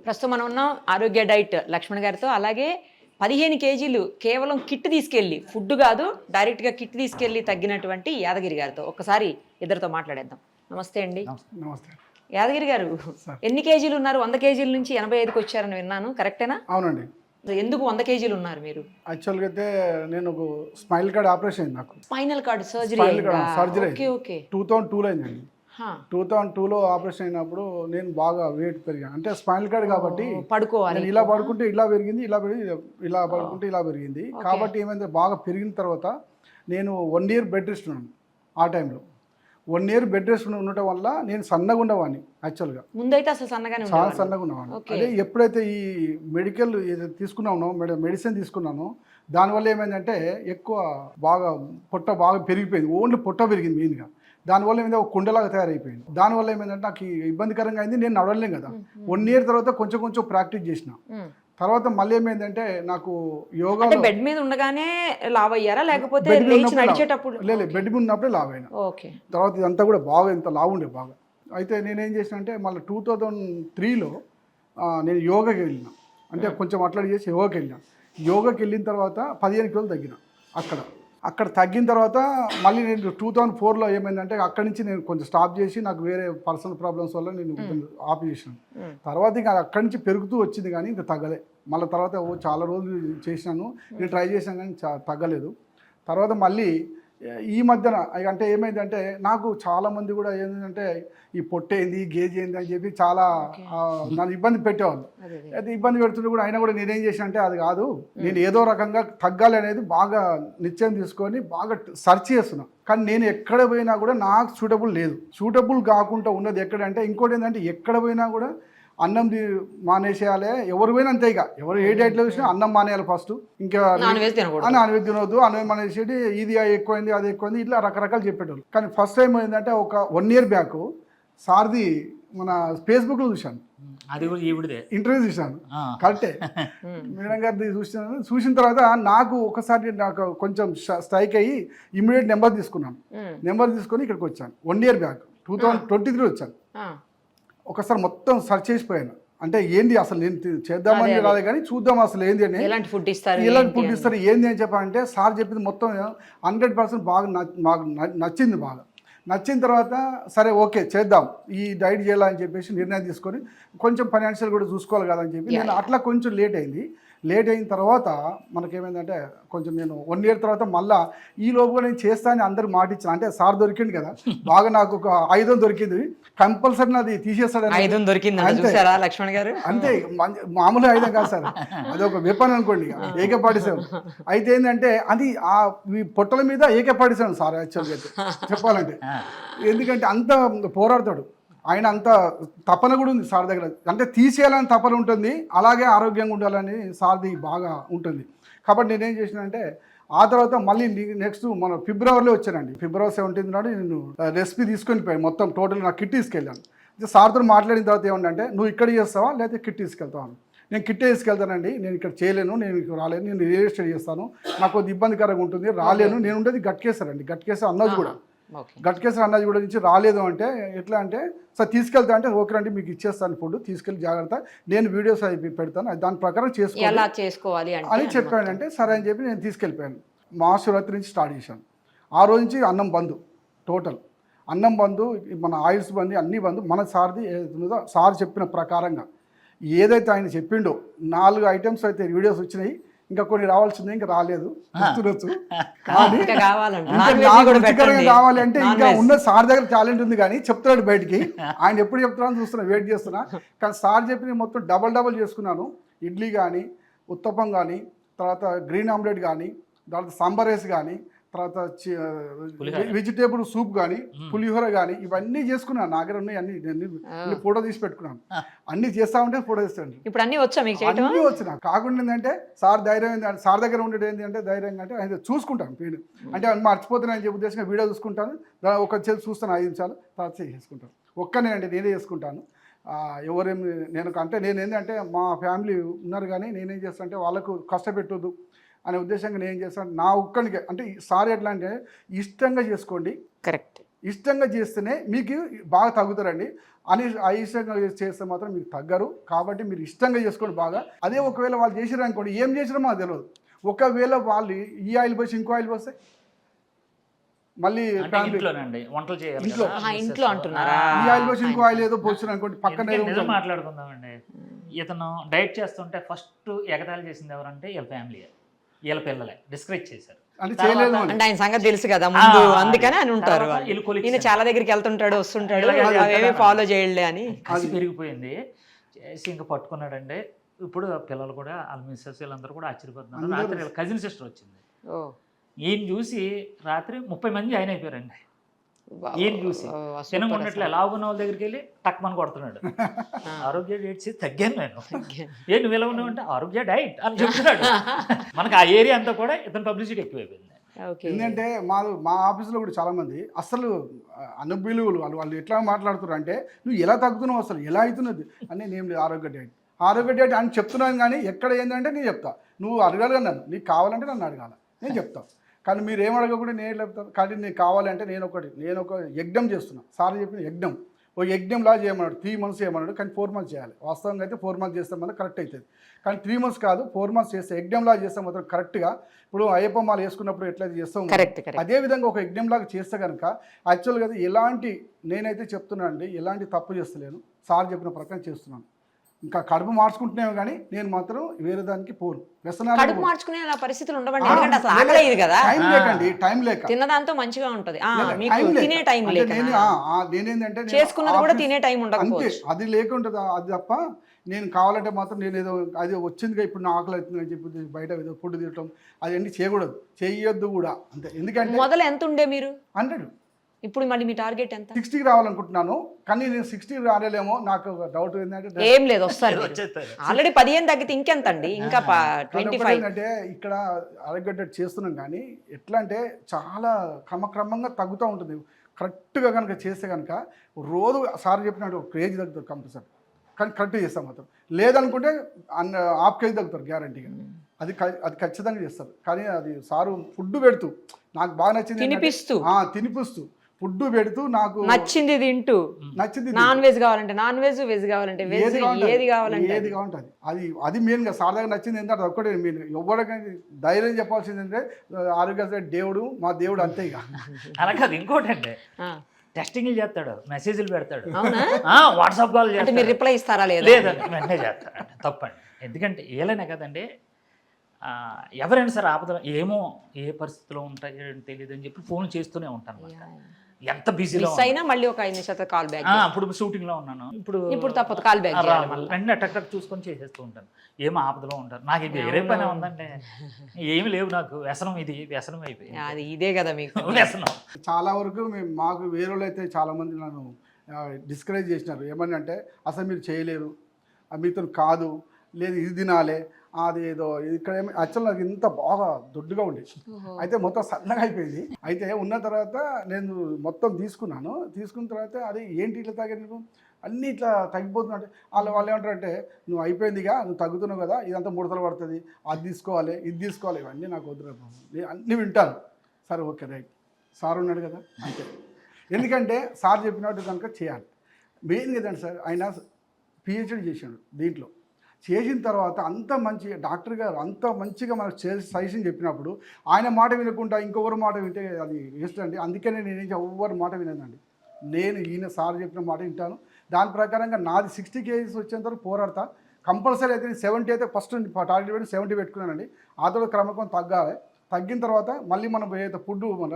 ప్రస్తుతం మనం ఉన్నాం ఆరోగ్య డైట్ లక్ష్మణ్ గారితో. అలాగే 15 కేజీలు కేవలం కిట్ తీసుకెళ్ళి, ఫుడ్ కాదు డైరెక్ట్గా కిట్ తీసుకెళ్ళి తగ్గినటువంటి యాదగిరి గారితో ఒక్కసారి ఇద్దరితో మాట్లాడేద్దాం. నమస్తే అండి. నమస్తే యాదగిరి గారు, ఎన్ని కేజీలు ఉన్నారు? 100 కేజీల నుంచి 85కి వచ్చారని విన్నాను, కరెక్టేనా? అవునండి. ఎందుకు 100 కేజీలు ఉన్నారు మీరు? యాక్చువల్గా అయితే నేను ఒక స్మైల్ కార్డ్ ఆపరేషన్ అయింది నాకు. Spinal card surgery. Surgery okay okay. 2002లో అయిందండి. 2002లో ఆపరేషన్ అయినప్పుడు నేను బాగా వెయిట్ పెరిగాను. అంటే స్మైల్ కార్డ్ కాబట్టి పడుకోవాలి, ఇలా పడుకుంటే ఇలా పెరిగింది, ఇలా పెరిగింది, ఇలా పడుకుంటే ఇలా పెరిగింది. కాబట్టి ఏమైంది, బాగా పెరిగిన తర్వాత నేను 1 ఇయర్ బెడ్ రెస్ట్ ఉన్నాను. ఆ టైంలో 1 ఇయర్ బెడ్ రెస్ట్ ఉండటం వల్ల నేను సన్నగా ఉండేవాడిని. యాక్చువల్గా ముందైతే అసలు సన్నగానే చాలా సన్నగా ఉండేవాడిని. అదే ఎప్పుడైతే ఈ మెడికల్ తీసుకున్నానో, మెడిసిన్ తీసుకున్నానో, దానివల్ల ఏమైందంటే ఎక్కువ బాగా పొట్ట బాగా పెరిగిపోయింది. ఓన్లీ పొట్ట పెరిగింది మెయిన్గా. దానివల్ల ఏమైంది, ఒక కుండలాగా తయారైపోయింది. దానివల్ల ఏమైందంటే నాకు ఇబ్బందికరంగా అయింది. నేను నడవలేను కదా. 1 ఇయర్ తర్వాత కొంచెం కొంచెం ప్రాక్టీస్ చేసిన తర్వాత మళ్ళీ ఏమైందంటే నాకు యోగా బెడ్ మీద ఉండగానే లావ్ అయ్యారా, లేకపోతే నడిచేటప్పుడు? లేదు, బెడ్ మీద ఉన్నప్పుడే లావ్ అయినా. తర్వాత ఇదంతా కూడా బాగా ఇంత లావ్ ఉండే బాగా. అయితే నేనేం చేసిన అంటే మళ్ళీ 2003లో నేను యోగాకి వెళ్ళిన. అంటే కొంచెం అట్లా చేసి యోగాకి వెళ్ళిన. యోగాకి వెళ్ళిన తర్వాత 15 కిలోలు తగ్గిన. అక్కడ తగ్గిన తర్వాత మళ్ళీ నేను 2004లో ఏమైందంటే అక్కడి నుంచి నేను కొంచెం స్టాప్ చేసి, నాకు వేరే పర్సనల్ ప్రాబ్లమ్స్ వల్ల నేను ఆఫ్ చేసినాను. తర్వాత ఇంకా అక్కడి నుంచి పెరుగుతూ వచ్చింది కానీ ఇంకా తగ్గలే. మళ్ళీ తర్వాత చాలా రోజులు చేసినాను, నేను ట్రై చేశాను కానీ తగ్గలేదు. తర్వాత మళ్ళీ ఈ మధ్యన అంటే ఏమైందంటే నాకు చాలామంది కూడా ఏంటంటే ఈ పొట్టేంది, గేజ్ ఏంది అని చెప్పి చాలా నన్ను ఇబ్బంది పెట్టేవాళ్ళు. అయితే ఇబ్బంది పెడుతుంటే కూడా అయినా కూడా నేనేం చేసిన అంటే అది కాదు, నేను ఏదో రకంగా తగ్గాలి అనేది బాగా నిశ్చయం తీసుకొని బాగా సెర్చ్ చేస్తున్నా. కానీ నేను ఎక్కడ పోయినా కూడా నాకు సూటబుల్ కాకుండా ఉన్నది ఎక్కడంటే, ఇంకోటి ఏంటంటే ఎక్కడ పోయినా కూడా అన్నం మానేసేయాలి. ఎవరు పోయినా అంతే, ఇక ఎవరు ఏ డైట్లో చూసినా అన్నం మానేయాలి ఫస్ట్. ఇంకా నాన్ వెజ్ తినవద్దు, అన్నం మానేసేది, ఇది ఎక్కువైంది, అది ఎక్కువైంది, ఇట్లా రకరకాలు చెప్పేటోళ్ళు. కానీ ఫస్ట్ టైం ఏంటంటే ఒక 1 ఇయర్ బ్యాక్ సార్ది మన ఫేస్బుక్లో చూశాను, ఇంటర్వ్యూ చూశాను. కరెక్టే, మేడం గారిది చూసిన తర్వాత నాకు ఒకసారి నాకు కొంచెం స్ట్రైక్ అయ్యి ఇమ్మీడియట్ నెంబర్ తీసుకొని ఇక్కడికి వచ్చాను. 1 ఇయర్ బ్యాక్ 2023 వచ్చాను. ఒకసారి మొత్తం సెర్చ్ చేసిపోయాను. అంటే ఏంది అసలు నేను చేద్దామని రాలే కానీ చూద్దాం అసలు ఏంది అని, ఎలాంటి ఫుడ్ ఇస్తారు ఏంది అని చెప్పాలంటే సార్ చెప్పింది మొత్తం 100% బాగా నచ్చింది. నచ్చిన తర్వాత సరే ఓకే చేద్దాం, ఈ డైట్ చేయాలని చెప్పేసి నిర్ణయం తీసుకొని కొంచెం ఫైనాన్షియల్ కూడా చూసుకోవాలి కదా అని చెప్పి నేను అట్లా కొంచెం లేట్ అయిన తర్వాత మనకేమైందంటే కొంచెం నేను 1 ఇయర్ తర్వాత మళ్ళీ ఈ లోపుగా నేను చేస్తానని అందరు మాట ఇచ్చాను. అంటే సార్ దొరికింది కదా, బాగా నాకు ఒక ఆయుధం దొరికింది, కంపల్సరీ అది తీసేస్తాడని. లక్ష్మణ్ గారు అంతే, మామూలు ఆయుధం కాదు సార్, అది ఒక వెపన్ అనుకోండి, AK-47. అయితే ఏంటంటే అది ఆ పొట్టల మీద AK-47 సార్ యాక్చువల్గా చెప్పాలంటే. ఎందుకంటే అంత పోరాడతాడు ఆయన, అంత తపన కూడా ఉంది సార్ దగ్గర. అంటే తీసేయాలని తపన ఉంటుంది, అలాగే ఆరోగ్యంగా ఉండాలని సార్ది బాగా ఉంటుంది. కాబట్టి నేనేం చేసినంటే ఆ తర్వాత మళ్ళీ నెక్స్ట్ మన ఫిబ్రవరిలో వచ్చానండి. ఫిబ్రవరి 17 నాడు నేను రెసిపీ తీసుకొని పోయాను, మొత్తం టోటల్ నా కిట్ తీసుకెళ్ళాను. సార్తో మాట్లాడిన తర్వాత ఏమంటే నువ్వు ఇక్కడ చేస్తావా లేకపోతే కిట్ తీసుకెళ్తావా? నేను కిట్టే తీసుకెళ్తానండి, నేను ఇక్కడ చేయలేను, నేను ఇక్కడ రాలేను, నేను రియల్ ఎస్టేట్ చేస్తాను, నాకు కొద్ది ఇబ్బందికరంగా ఉంటుంది, రాలేను. నేను ఉండేది గట్కేసారండి, గట్కేసర్ అన్నది కూడా గట్కేసర్ అన్నది కూడా నుంచి రాలేదు. అంటే ఎట్లా అంటే సార్ తీసుకెళ్తా అంటే ఓకే అండి మీకు ఇచ్చేస్తాను ఫుడ్, తీసుకెళ్ళి జాగ్రత్త, నేను వీడియోస్ అవి పెడతాను, దాని ప్రకారం చేసుకోవాలి అని చెప్పానంటే సరే అని చెప్పి నేను తీసుకెళ్ళిపోయాను. మహాశివరాత్రి నుంచి స్టార్ట్ చేశాను. ఆ రోజు నుంచి అన్నం బంద్, టోటల్ అన్నం బంద్, మన ఆయిల్స్ బంద్, అన్నీ బంద్. మన సార్ది ఏదైతుందో సార్ చెప్పిన ప్రకారంగా ఏదైతే ఆయన చెప్పిండో 4 ఐటమ్స్ అయితే వీడియోస్ వచ్చినాయి, ఇంకా కొన్ని రావాల్సిందే, ఇంకా రాలేదు, చూడొచ్చు. కానీ నాకు రుచికరంగా కావాలి అంటే ఇంకా ఉన్న సార్ దగ్గర టాలెంట్ ఉంది కానీ చెప్తున్నాడు బయటికి. ఆయన ఎప్పుడు చెప్తున్నాను చూస్తున్నా, వెయిట్ చేస్తున్నా. కానీ సార్ చెప్పిన మొత్తం డబల్ చేసుకున్నాను. ఇడ్లీ కానీ, ఉత్తప్పం కానీ, తర్వాత గ్రీన్ ఆమ్లెట్ కానీ, తర్వాత సాంబార్ రైస్ కానీ, తర్వాత వెజిటేబుల్ సూప్ కానీ, పులిహోర కానీ, ఇవన్నీ చేసుకున్నాను. నా దగ్గర ఉన్నాయి అన్ని ఫోటో తీసి పెట్టుకున్నాను. అన్ని చేస్తా ఉంటే ఫోటో తీస్తాను. ఇప్పుడు అన్ని వచ్చినా కాకుండా ఏంటంటే సార్ ధైర్యం ఏంటంటే, సార్ దగ్గర ఉండేది ఏంటి అంటే ధైర్యంగా అంటే ఆయన చూసుకుంటాను వీడియో, అంటే మర్చిపోతున్నాను చెప్పి ఉద్దేశంగా వీడియో చూసుకుంటాను. ఒక చేసి చూస్తాను 5 నిమిషాలు, తర్వాత చేసుకుంటాను. ఒక్కనే అండి, నేనే చేసుకుంటాను. ఎవరేమి నేను ఏంటంటే మా ఫ్యామిలీ ఉన్నారు కానీ నేనేం చేస్తాను అంటే వాళ్ళకు కష్టపెట్టొద్దు అనే ఉద్దేశంగా నేను ఏం చేస్తాను, నా ఒక్కడికి అంటే సార్ ఎట్లా అంటే ఇష్టంగా చేసుకోండి, కరెక్ట్, ఇష్టంగా చేస్తేనే మీకు బాగా తగ్గుతారండి. అయిష్టంగా చేస్తే మాత్రం మీకు తగ్గరు. కాబట్టి మీరు ఇష్టంగా చేసుకోండి బాగా. అదే ఒకవేళ వాళ్ళు చేసిరు అనుకోండి, ఏం చేసినా మాకు తెలియదు. ఒకవేళ వాళ్ళు ఈ ఆయిల్ పోసి ఇంకో ఆయిల్ పోస్తే మళ్ళీ ఇంట్లోనండి వంటలు చేయాలి ఇంట్లో. కదా, ఇంట్లో అంటున్నారా? ఈ ఆయిల్ పోసి ఇంకో ఆయిల్ ఏదో పోసిన అనుకోండి, పక్కన ఏదో నిజం ఉంటుంది. మాట్లాడుకుందామండి. ఇతను డైట్ చేస్తుంటే ఫస్ట్ ఎగతాళి చేసింది ఎవరంటే వీళ్ళ ఫ్యామిలీ, వీళ్ళ పిల్లలే డిస్కరేజ్ చేశారు. అంటే చేయలేదు అని. అంటే ఆయన సంగతి తెలుసు కదా ముందు, అందుకని అని ఉంటారు తర్వాత వాళ్ళు. వీళ్ళు colleagues ఈయన చాలా దగ్గరికి వెళ్తుంటాడు వస్తుంటాడు, ఇలాగే అవేమి వెళ్తాడు. ఫాలో చేయలే అని. కసి పెరిగిపోయింది. చేసి ఇంకా పట్టుకున్నాడండి. ఇప్పుడు పిల్లలు కూడా వాళ్ళ మిస్సెస్ వీళ్ళందరూ కూడా ఆశ్చర్యపోతున్నారు. రాత్రి వీళ్ళ కజిన్ సిస్టర్ వచ్చింది. ఓ ఈయన చూసి రాత్రి 30 మంది జాయిన్ అయిపోయారండి. వా- ఈయన చూసి ఓ, సూపర్ తినకున్నట్లు ఎలాగున్న వాళ్ళ దగ్గరికి వెళ్ళి టక్మని కొడుతున్నాడు. ఆరోగ్య డైట్ చేసి తగ్గాను నేను. ఏ నువ్వు ఎలా ఉన్నావు అంటే ఆరోగ్య డైట్ అని చెప్తున్నాడు. మనకు ఆ ఏరియా అంతా కూడా ఇతను పబ్లిసిటీ ఎక్కువైపోయింది. ఓకే. ఎందుకంటే మా ఆఫీసులో కూడా చాలామంది అసలు అనుబిలువులు వాళ్ళు ఎట్లా మాట్లాడుతున్నారు అంటే, నువ్వు ఎలా తగ్గుతున్నావు, అసలు ఎలా అవుతున్నది అని. నేను లేదు ఆరోగ్య డైట్ అని చెప్తున్నాను, కానీ ఎక్కడ ఏంటంటే నేను చెప్తా, నువ్వు అడగాలి నన్ను, నీకు కావాలంటే నన్ను అడగాల, నేను చెప్తాను. కానీ మీరు ఏం అడగకుండా నేను చెప్తాను. కానీ నీకు కావాలంటే నేను ఒక యజ్ఞం చేస్తున్నా. సార్ చెప్పిన యజ్ఞం, ఓ యజ్ఞంలా చేయమన్నాడు. 3 months చేయమన్నాడు, కానీ 4 months చేయాలి. వాస్తవంగా అయితే 4 months చేస్తే మాత్రం కరెక్ట్ అవుతుంది. కానీ 3 months కాదు, 4 months చేస్తే యజ్ఞంలా చేస్తే మాత్రం కరెక్ట్గా. ఇప్పుడు అయ్యప్ప మాల వేసుకున్నప్పుడు ఎట్లయితే చేస్తాం, కరెక్ట్. అదే విధంగా ఒక యజ్ఞంలాగా చేస్తే కనుక యాక్చువల్గా ఎలాంటి, నేనైతే చెప్తున్నాను అండి, ఎలాంటి తప్పు చేస్తలేను. సార్ చెప్పిన ప్రకారం చేస్తున్నాను. ఇంకా కడుపు మార్చుకుంటున్నాను, కానీ నేను మాత్రం వేరే దానికి పోను. కడుపు మార్చుకునే అలా పరిస్థితులు ఉండవండి, ఎందుకంటే అసలు ఆకలేదు కదా, టైం లేకండి, టైం లేక తిన్నదాంతో మంచిగా ఉంటది. మీకు టైం లేక. తినే టైం అంటే లేక నేనేంటంటే చేసుకున్నది కూడా తినే టైం అంతే, ఉండకపోవచ్చు. అది లేకుంటుంది. అది తప్ప నేను కావాలంటే మాత్రం నేను ఏదో అది వచ్చిందిగా ఇప్పుడు నా ఆకలి అవుతుంది అని చెప్పి బయట ఏదో ఫుడ్ తినటం అదన్నీ చేయకూడదు, చేయొద్దు కూడా అంతే. ఎందుకంటే మొదలు ఎంత ఉండే మీరు, 100 ఇప్పుడు మళ్ళీ మీ టార్గెట్ ఎంత? 60కి రావాలనుకుంటున్నాను, కానీ నేను 60 రాలేమో. నాకు డౌట్ ఏంటంటే ఏం లేదు, వస్తారు. వచ్చేస్తారు. ఆల్రెడీ 15 తగ్గితే ఇంకెంత అండి, ఇంకా 25. ఏంటంటే ఇక్కడ అరగడ్డ చేస్తున్నాం, కానీ ఎట్లా అంటే చాలా క్రమక్రమంగా తగ్గుతూ ఉంటుంది. కరెక్ట్గా కనుక చేస్తే కనుక రోజు సార్ చెప్పినట్టు 1 kg తగ్గుతుంది కంపల్సరీ. కానీ కరెక్ట్ చేస్తాం మొత్తం. లేదనుకుంటే 1/2 kg తగ్గుతారు గ్యారంటీగా. అది ఖచ్చితంగా చేస్తారు. కానీ అది సారు ఫుడ్ పెడుతూ నాకు బాగా నచ్చింది, తినిపిస్తూ ఫుడ్ పెడుతూ నాకు నచ్చింది తింటూ, నచ్చింది. నాన్ వెజ్ కావాలంటే నాన్ వెజ్, వెజ్ కావాలంటే వెజ్, ఏది కావాలంటే ఏది కావాలంటే అది మెయిన్గా సార్ దగ్గర నచ్చింది ఏంటంటే ఒక్కటే మెయిన్. ఎవరికైనా ధైర్యం చెప్పాల్సింది ఏంటంటే ఆరోగ్య దేవుడు, మా దేవుడు అంతే. ఇక అలా కాదు, ఇంకోటి అండి, టెస్టింగ్లు చేస్తాడు, మెసేజ్లు పెడతాడు, అవునా? వాట్సాప్ కాల్ అంటే చేస్తాడు. మీరు రిప్లై ఇస్తారా లేదా? లేదండి, వెంటనే చేస్తాడండి. తప్పండి. ఎందుకంటే ఏలైనా కదండి, ఎవరైనా సరే ఆపద ఏమో ఏ పరిస్థితిలో ఉంటాయో తెలియదు అని చెప్పి ఫోన్ చేస్తూనే ఉంటాను అన్నమాట. ఎంత బిజీలో మిస్ అయినా మళ్ళీ ఒక 5 నిమిషాలు కాల్ బ్యాక్. ఇప్పుడు షూటింగ్ లో ఉన్నాను, ఇప్పుడు తప్పదు కాల్ బ్యాక్ చేయాలి మళ్ళీ. వెంటనే టక్ టక్ చూసుకొని చేసేస్తూ ఉంటాను. ఏం ఆపదలో ఉంటారు, నాకు ఇది వేరే పని ఉందంటే ఏమి లేవు, నాకు వ్యసనం, ఇది వ్యసనం అయిపోయింది. అది ఇదే కదా మీకు వ్యసనం. చాలా వరకు మాకు వేరే వాళ్ళు అయితే చాలామంది నన్ను డిస్కరేజ్ చేసినారు. ఏమని అంటే అసలు మీరు చేయలేరు, మీతో కాదు, లేదు ఇది తినాలి, అది ఏదో. ఇక్కడ యాక్చువల్ నాకు ఇంత బాగా దొడ్డుగా ఉండేది, అయితే మొత్తం సన్నగా అయిపోయింది. అయితే ఉన్న తర్వాత నేను మొత్తం తీసుకున్న తర్వాత అది ఏంటి ఇట్లా తాగాను నేను, అన్నీ ఇట్లా తగ్గిపోతున్నట్టు. వాళ్ళు ఏమంటారంటే నువ్వు అయిపోయిందిగా, నువ్వు తగ్గుతున్నావు కదా, ఇదంతా ముడతలు పడుతుంది, అది తీసుకోవాలి, ఇది తీసుకోవాలి, ఇవన్నీ నాకు వద్దురా బాబు, నేను అన్నీ వింటాను. సరే ఓకే రైట్, సార్ ఉన్నాడు కదా అంతే. ఎందుకంటే సార్ చెప్పినట్టు కనుక చేయాలి. మెయిన్ కదండి సార్, ఆయన పిహెచ్డి చేశాడు దీంట్లో. చేసిన తర్వాత అంత మంచి డాక్టర్ గారు అంత మంచిగా మనకు సజెషన్ చెప్పినప్పుడు ఆయన మాట వినకుండా ఇంకొకరు మాట వింటే అది వేస్ట్ అండి. అందుకనే నేను ఎవరి మాట వినదండి, నేను ఈయన సార్ చెప్పిన మాట వింటాను. దాని ప్రకారంగా నాది 60 kgs వచ్చేంత వరకు పోరాడతా. కంపల్సరీ అయితే 70 అయితే ఫస్ట్ టార్గెట్ పెట్టి 70 పెట్టుకున్నానండి. ఆ తర్వాత క్రమక్రమం తగ్గాలి. తగ్గిన తర్వాత మళ్ళీ మనం ఏదైతే ఫుడ్ మన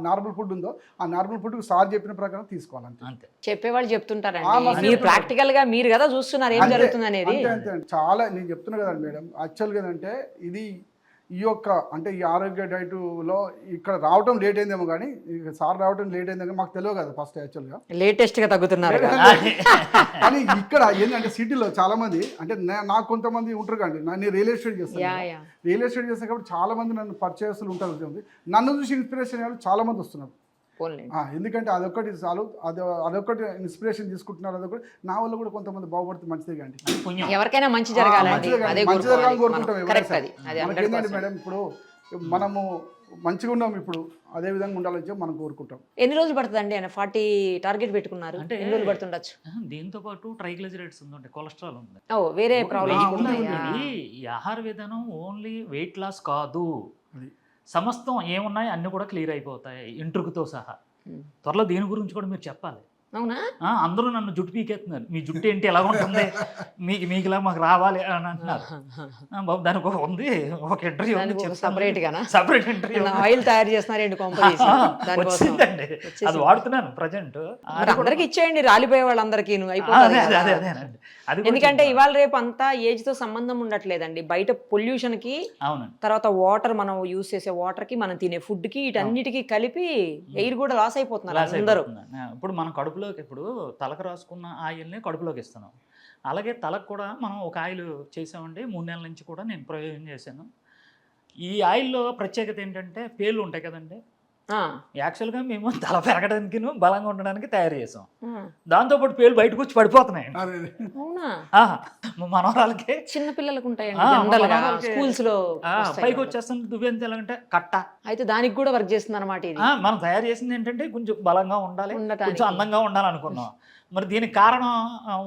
నార్మల్ ఫుడ్ ఉందో ఆ నార్మల్ ఫుడ్ సార్ చెప్పిన ప్రకారం తీసుకోవాలి అంతే. చెప్పేవాళ్ళు చెప్తుంటారండి, మీరు ప్రాక్టికల్ గా మీరు కదా చూస్తున్నారు ఏం జరుగుతుంది అనేది. అంతే చాలా నేను చెప్తున్నా కదండి మేడం. యాక్చువల్గా ఏంటంటే ఇది ఈ యొక్క అంటే ఈ ఆరోగ్య డైట్లో ఇక్కడ రావటం లేట్ అయిందేమో, కానీ సార్ రావటం లేట్ అయిందేమో మాకు తెలియదు కదా ఫస్ట్. యాక్చువల్గా లేటెస్ట్ గా తగ్గుతున్నారు కానీ ఇక్కడ ఏంటంటే సిటీలో చాలా మంది అంటే నాకు కొంతమంది ఉంటారు కండి, నేను రియల్ ఎస్టేట్ చేస్తాను. రియల్ ఎస్టేట్ చేస్తాను కాబట్టి చాలా మంది నన్ను పర్చేస్తులు ఉంటారు. నన్ను చూసి ఇన్స్పిరేషన్ అయ్యారు చాలా మంది వస్తున్నారు. ఎందుకంటే అదొకటి చాలు, అదొకటి ఇన్స్పిరేషన్ తీసుకుంటున్నారు. అదొకటి నా వల్ల కూడా కొంతమంది బాగుపడితే మంచిదే కానీ ఎవరికైనా మంచి జరగాలండి, మంచి జరగాలని కోరుకుంటాం. మనకేంటంటే మేడం ఇప్పుడు మనము మంచిగా ఉన్నాం ఇప్పుడు, అదే విధంగా ఉండాలని చెప్పి మనం కోరుకుంటాం. ఎన్ని రోజులు పడుతుందండి ఆయన 40 టార్గెట్ పెట్టుకున్నారు, అంటే ఎన్ని రోజులు పడుతుండొచ్చు? దీంతో పాటు ట్రైగ్లిజరైడ్స్ ఉందండి, కొలెస్ట్రాల్ ఉంది. ఓ వేరే ప్రాబ్లమ్స్ కూడా ఉంది, ఉన్నాయా? ఈ ఆహార విధానం ఓన్లీ వెయిట్ లాస్ కాదు, అది. సమస్తం ఏమున్నాయి అన్ని కూడా క్లియర్ అయిపోతాయి, ఇంట్రుకుతో సహా. Hmm. త్వరలో దీని గురించి కూడా మీరు చెప్పాలి. అవునా? అందరూ నన్ను జుట్టు పీకేస్తున్నారు, మీ జుట్టు ఏంటి ఎలా ఉంటుంది, మీకు ఇలా మాకు రావాలి అని అంటున్నారు. బాబు దానికి ఒక ఉంది, ఒక ఇంటర్వ్యూ సపరేట్ గానా? సపరేట్ ఇంటర్వ్యూ ఆయిల్ తయారు చేస్తున్నారండి కొంప తీసి. దానికోసం వచ్చిందండి, అది వాడుతున్నాను ప్రజెంట్. అందరికి ఇచ్చేయండి, రాలిపోయే వాళ్ళందరికీ అయిపోతుంది కదా. ఎందుకంటే ఇవాళ రేపు అంతా ఏజ్ తో సంబంధం ఉండట్లేదండి, బయట పొల్యూషన్ కి, అవునండి, తర్వాత వాటర్ మనం యూస్ చేసే వాటర్ కి, మనం తినే ఫుడ్ కి, వీటన్నిటికీ కలిపి ఎయిర్ కూడా లాస్ అయిపోతున్నారు అందరూ. ఇప్పుడు మనం కడుపులోకి, ఇప్పుడు తలకు రాసుకున్న ఆయిల్ని కడుపులోకి ఇస్తున్నాం, అలాగే తలకు కూడా మనం ఒక ఆయిల్ చేసామండి. 3 నెలల నుంచి కూడా నేను ప్రయోగం చేశాను. ఈ ఆయిల్లో ప్రత్యేకత ఏంటంటే పేర్లు ఉంటాయి కదండి, యాక్చువల్గా మేము తల పెరగడానికి బలంగా ఉండడానికి తయారు చేసాం, దాంతోపాటు పేర్లు బయటకు వచ్చి పడిపోతున్నాయి. అవునా? మనవరాలకి, చిన్న పిల్లలకు ఉంటాయండి స్కూల్స్ లో, పైకి వచ్చేస్తుంది. దువ్వెంత ఎలాగంటే కట్ట, అయితే దానికి కూడా వర్క్ చేస్తుంది అనమాట ఇది. మనం తయారు చేసింది ఏంటంటే కొంచెం బలంగా ఉండాలి, కొంచెం అందంగా ఉండాలనుకున్నాం. మరి దీనికి కారణం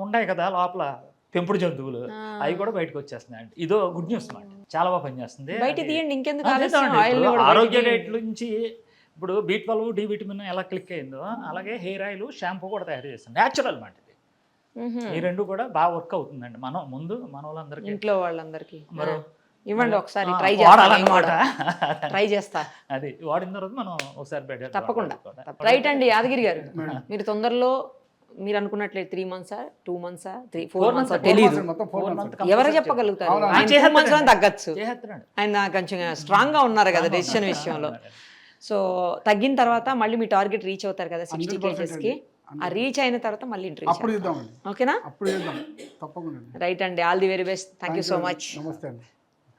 ఉన్నాయి కదా లోపల పెంపుడు జంతువులు, అవి కూడా బయటకు వచ్చేస్తున్నాయి అండి. ఇదో గుడ్ న్యూస్ మాట, చాలా బాగా పనిచేస్తుంది. బయట తీయండి, ఇంకెందుకు ఆరోగ్య డైట్ నుంచి ఇప్పుడు B12 డి విటమిన్ ఎలా క్లిక్ అయిందో అలాగే హెయిర్ ఆయిల్, షాంపూ కూడా తయారు చేస్తాం, న్యాచురల్ మాట ఇది. ఈ రెండు కూడా బాగా వర్క్ అవుతుందండి. మనం ముందు మన వాళ్ళందరికీ, ఇంట్లో వాళ్ళందరికీ మరి ఇవ్వండి, ఒకసారి ట్రై ట్రై చేస్తా. అది వాడిన తర్వాత మనం ఒకసారి బెటర్ తప్పకుండా. రైట్ అండి యాదగిరి గారు, మీరు తొందరలో మీరు అనుకున్నట్లేదు 3 months 2 months 4 months తెలియదు, ఎవరు చెప్పగలుగుతారు? ఆయన 2 months లో తగ్గచ్చు, ఆయన కొంచెం స్ట్రాంగ్ గా ఉన్నారు కదా డెసిషన్ విషయంలో. సో తగ్గిన తర్వాత మళ్ళీ మీ టార్గెట్ రీచ్ అవుతారు కదా 60 kgs కి, ఆ రీచ్ అయిన తర్వాత మళ్ళీ ఇంటర్వ్యూ. ఓకేనా? రైట్ అండి, all the very best, thank you so much. నమస్తే అండి.